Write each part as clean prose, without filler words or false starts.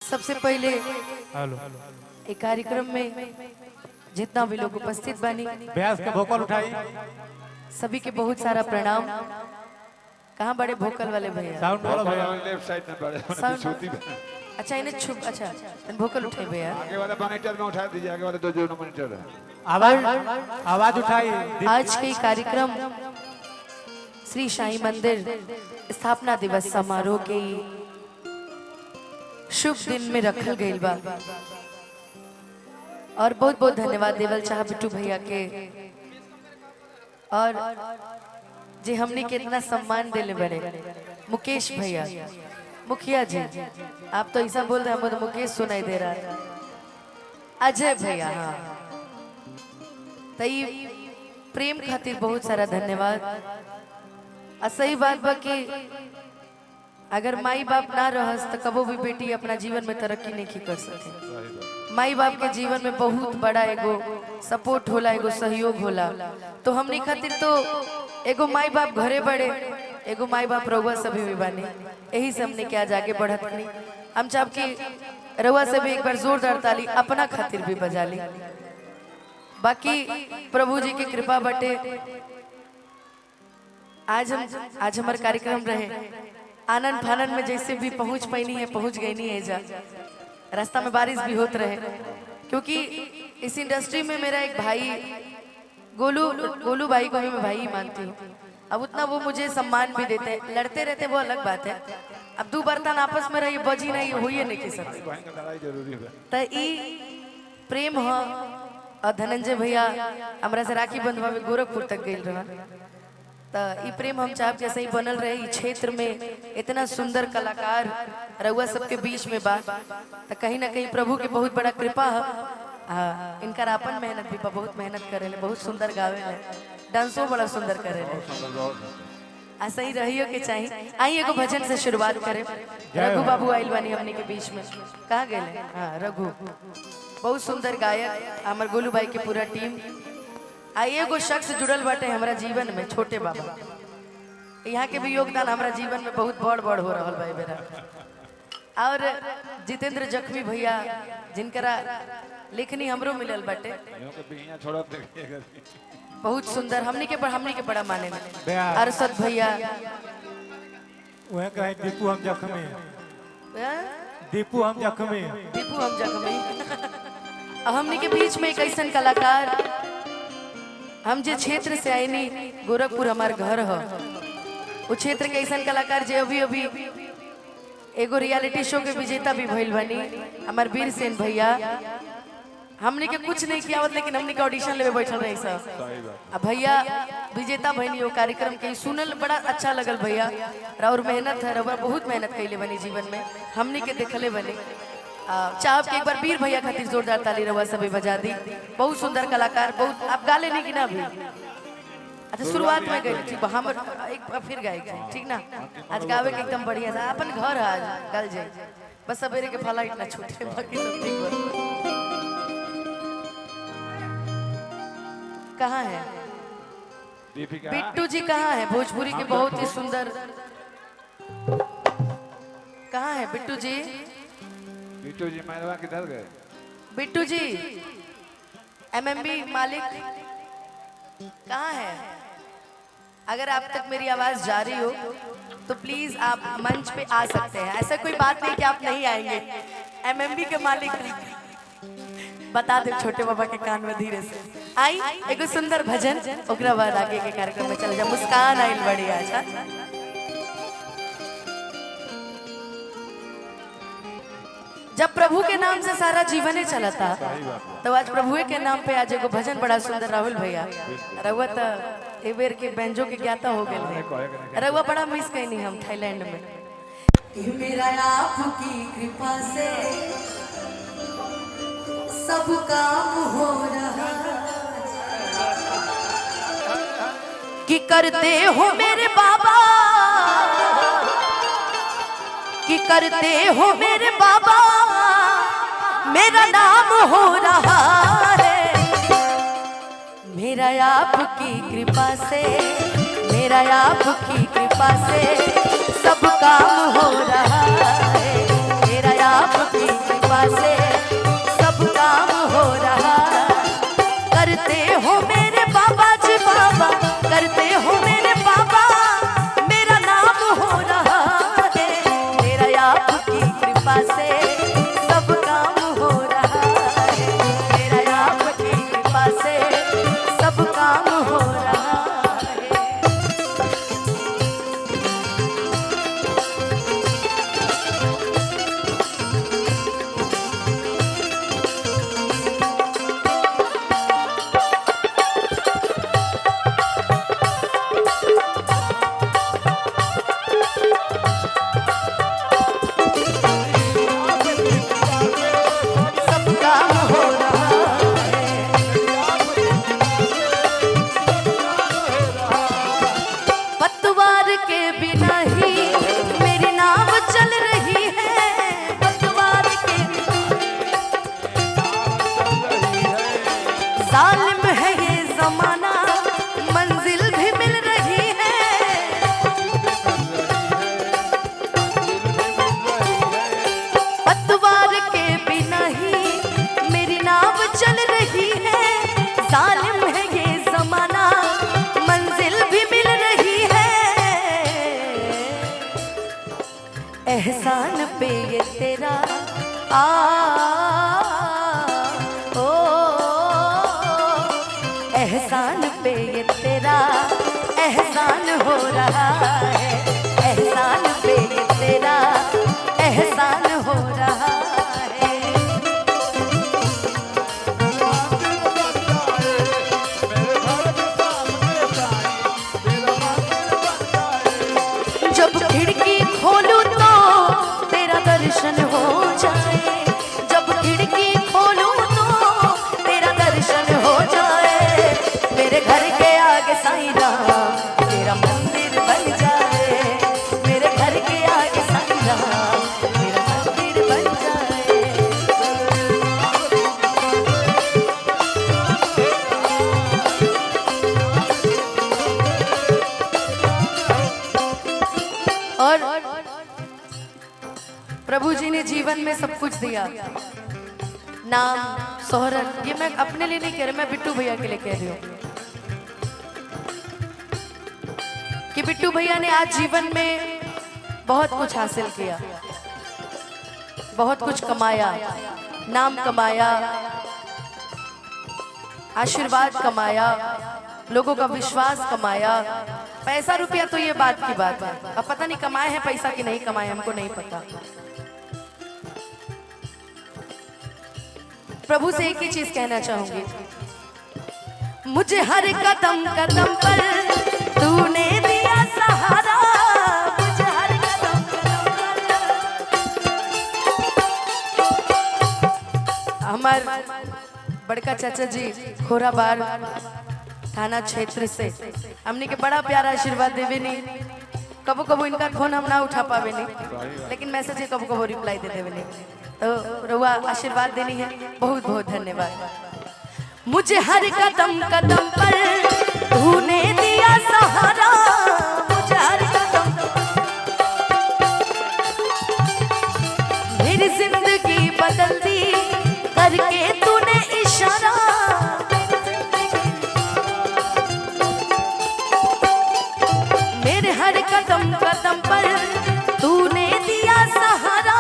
सबसे पहले हेलो एक कार्यक्रम में जितना भी लोग उपस्थित बनी ब्यास का भोकल उठाई सभी के बहुत सारा प्रणाम। कहाँ बड़े भोकल वाले भैया? साउंड वाला भैया लेफ्ट साइड में बड़े साउंड- सूती में अच्छा इन्हें छुप अच्छा भोकल उठे भैया। आगे वाला मॉनिटर में उठा दीजिए, आगे वाले दो जो मॉनिटर है। आवाज उठाई। आज के कार्यक्रम श्री साई मंदिर स्थापना दिवस समारोह के शुभ दिन में रखल गई बा और बहुत बहुत धन्यवाद देवल चाह बिट्टू भैया के और जी हमने के इतना सम्मान दिले बड़े मुकेश भैया मुखिया जी। आप तो ऐसा बोल रहे हैं, तो मुकेश सुनाई दे रहा है। अजय भैया हाँ तई प्रेम खातिर बहुत सारा धन्यवाद। और सही बात बा कि अगर माई बाप ना रहस तो कबो भी बेटी अपना जीवन में तरक्की नहीं कर सके। माई बाप के जीवन में बहुत बड़ा एगो सपोर्ट होला, एगो सहयोग होला। तो हमनी खातिर तो एगो माई बाप घरे बड़े, एगो माई बाप रउआ सभी भी बानी। यही से हमने क्या जाके बढ़त नहीं। हम चाह कि रउआ से भी एक बार जोरदार ताली अपना खातिर भी बजा ली। बाकी प्रभु जी की कृपा बटे आज हमारे कार्यक्रम रहे आनंद फानन में जैसे भी पहुंच पैनी है पहुंच गई नहीं है। जा रास्ता में बारिश भी होत रहे क्योंकि इस इंडस्ट्री में मेरा एक भाई गोलू भाई को भी मैं भाई ही मानती हूँ। अब उतना वो मुझे सम्मान भी देते हैं, लड़ते रहते वो अलग बात है। अब दो बर्तन आपस में रही बजी नहीं हुई नहीं की सकती लड़ाई जरूरी है तो ई प्रेम ह। और धनंजय भैया हमरा से राखी बंधवा में गोरखपुर तक गई रहा तो ई प्रेम हम चाहब जैसे ही बनल रहे। इस क्षेत्र में इतना सुंदर कलाकार रउआ सबके बीच में बा तो कहीं ना कहीं प्रभु के बहुत बड़ा कृपा है। हाँ इनका अपन मेहनत भी बा, बहुत मेहनत करे, बहुत सुंदर गावे, डांसो बड़ा सुंदर करे। ऐसा ही रहियो के चाहिए। आई एगो भजन से शुरुआत करें। रघु बाबू आइल बानी हमने के बीच में। कहाँ गए? हाँ रघु बहुत सुंदर गायक, हमार गोलू भाई के पूरा टीम। आई एगो शख्स जुड़ल बाटे हमारा जीवन में, छोटे बाबा। यहाँ के भी योगदान हमारा जीवन में बहुत बड़ बड़ हो रहा भाई मेरा। और जितेंद्र जख्मी भैया जिनकरा लेखनी हमरो मिलल बाटे, बहुत सुंदर हमनी के बड़ा माने में। अरशद भैया वह कहे दीपू हम जख्मी, दीपू हम जख्मी, दीपू हम जख्मी। हमनी के बीच में एक ऐसा कलाकार, हम जे क्षेत्र से आए नी गोरखपुर हमार घर है, वो क्षेत्र के ऐसा कलाकार जे अभी अभी एगो रियलिटी शो के विजेता भी भइल बनी हमार वीर सेन भैया। हमने के कुछ नहीं किया लेकिन हमने के ऑडिशन लेवे बैठल रही सब। अब भैया विजेता भइनी वो कार्यक्रम के सुनल बड़ा अच्छा लगल भैया। और मेहनत है रउआ बहुत मेहनत कैले बनी जीवन में, हमने के देखले बनी। चाहब के एक बार वीर भैया खातिर जोरदार ताली रउआ सभी बजा दी। बहुत सुंदर कलाकार, बहुत आप गा लेनी कि ना अभी? अच्छा शुरुआत में गई ठीक हम एक बार फिर गाएगी ठीक ना। आज गावे के एकदम बढ़िया था, अपन घर है आज गल जाए बस सवेरे के फला इतना छूटे बाकी सब ठीक बा। कहाँ है बिट्टू जी? कहाँ है? भोजपुरी के बहुत ही सुंदर कहाँ है बिट्टू जी? बिट्टू जी मैरवा किधर गए? बिट्टू जी एमएमबी मालिक कहाँ है? अगर आप तक मेरी आवाज जा रही हो तो प्लीज आप मंच पे आ सकते हैं। ऐसा कोई बात नहीं कि आप नहीं आएंगे। एमएमबी के मालिक बता दे छोटे बाबा के कान में धीरे से। आई एगो सुंदर भजन, ओकरा बाद आगे के कार्यक्रम में चल जा। मुस्कान आइल बड़ी अच्छा। जब प्रभु के नाम से सारा जीवन ही चला था तो आज प्रभु के नाम पे आज एगो भजन बड़ा सुंदर। राहुल भैया रउआ तो ए बेर के बैंजो के ज्ञाता हो गए। रउआ बड़ा मिस कैनी हम थाईलैंड में। मेरा आपकी कृपा से सब काम हो रहा कि करते हो मेरे बाबा, कि करते हो मेरे बाबा, मेरा नाम हो रहा है। मेरा आपकी कृपा से, मेरा आपकी कृपा से सब काम हो रहा है। मेरा आपकी कृपा से सब काम हो रहा। करते हो मेरे बाबा जी बाबा, करते हो मेरे बाबा, मेरा नाम हो रहा है। मेरा आपकी कृपा से सब काम हो रहा है। मेरा आपकी कृपा से सब काम हो रहा है। सब काम हो रहा है। पतवार के बिना ही मेरी नाव चल रही है। पतवार के जालिम है ये जमाना, मंजिल भी मिल रही है। पतवार के बिना ही मेरी नाव चल रही है। जालिम है ये जमाना, मंजिल भी मिल रही है। एहसान पे ये तेरा आ ओ एहसान पे ये तेरा एहसान हो रहा है। एहसान पे ये तेरा एहसान हो रहा है। जब खिड़की खोलूं तो तेरा दर्शन हो जाए। जब खिड़की खोलूं तो तेरा दर्शन हो जाए। मेरे घर के आगे साईं राम तेरा मंदिर बन जाए। मेरे घर के आगे साईं राम तेरा मंदिर बन जाए। और प्रभु जी ने जीवन में सब कुछ दिया, नाम शोहरत। ये मैं अपने लिए नहीं कह रही, मैं बिट्टू भैया के लिए कह रही हूँ कि बिट्टू भैया ने आज जीवन में बहुत कुछ हासिल किया, बहुत कुछ कमाया, नाम कमाया, आशीर्वाद कमाया, लोगों का विश्वास कमाया। पैसा रुपया तो ये बात की बात है, अब पता नहीं कमाए हैं पैसा कि नहीं कमाए, हमको नहीं पता। प्रभु से एक ही चीज कहना चाहूंगी, मुझे हर कदम कदम पर तूने दिया सहारा। मुझे हर कदम कदम पर हमार बड़का चाचा जी खोराबार थाना क्षेत्र से हमने के बड़ा प्यारा आशीर्वाद देवे नहीं। कबो कबो इनका फोन हम ना उठा पावे नहीं, लेकिन मैसेज कबो कबो रिप्लाई दे देवे नहीं। तो रुआ आशीर्वाद देनी है, बहुत बहुत धन्यवाद। मुझे हर कदम कदम पर तूने दिया सहारा। मुझे हर कदम मेरी जिंदगी बदल दी करके तूने इशारा। मेरे हर कदम कदम पर तूने दिया सहारा।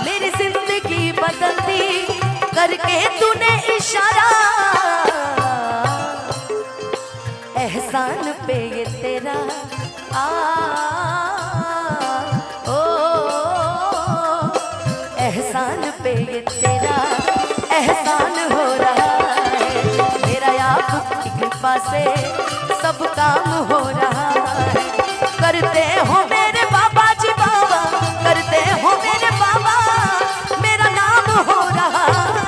मेरी जिंदगी बदल दी करके तूने इशारा। एहसान पे ये तेरा ओ एहसान पे ये तेरा एहसान हो रहा है। मेरा आपकी कृपा से सब काम हो रहा है। करते हो मेरे बाबा जी बाबा, करते हो मेरे बाबा, मेरा नाम हो रहा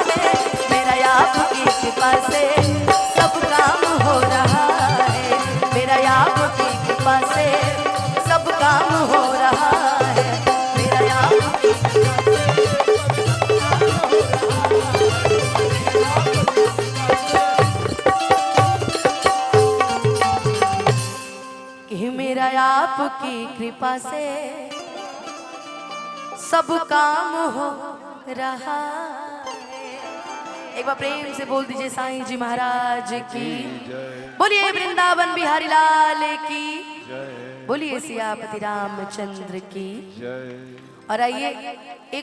है। मेरा आपकी कृपा से सब काम हो रहा है। मेरा आपकी कृपा से सब काम हो रहा है। मेरा आपकी कि मेरा आपकी कृपा से सब काम हो रहा है। एक बार प्रेम से बोल दीजिए साईं जी महाराज की जय बोलिए, वृंदावन बिहारी लाल की जय बोलिए, सियापति रामचंद्र की। जय। और आइए एक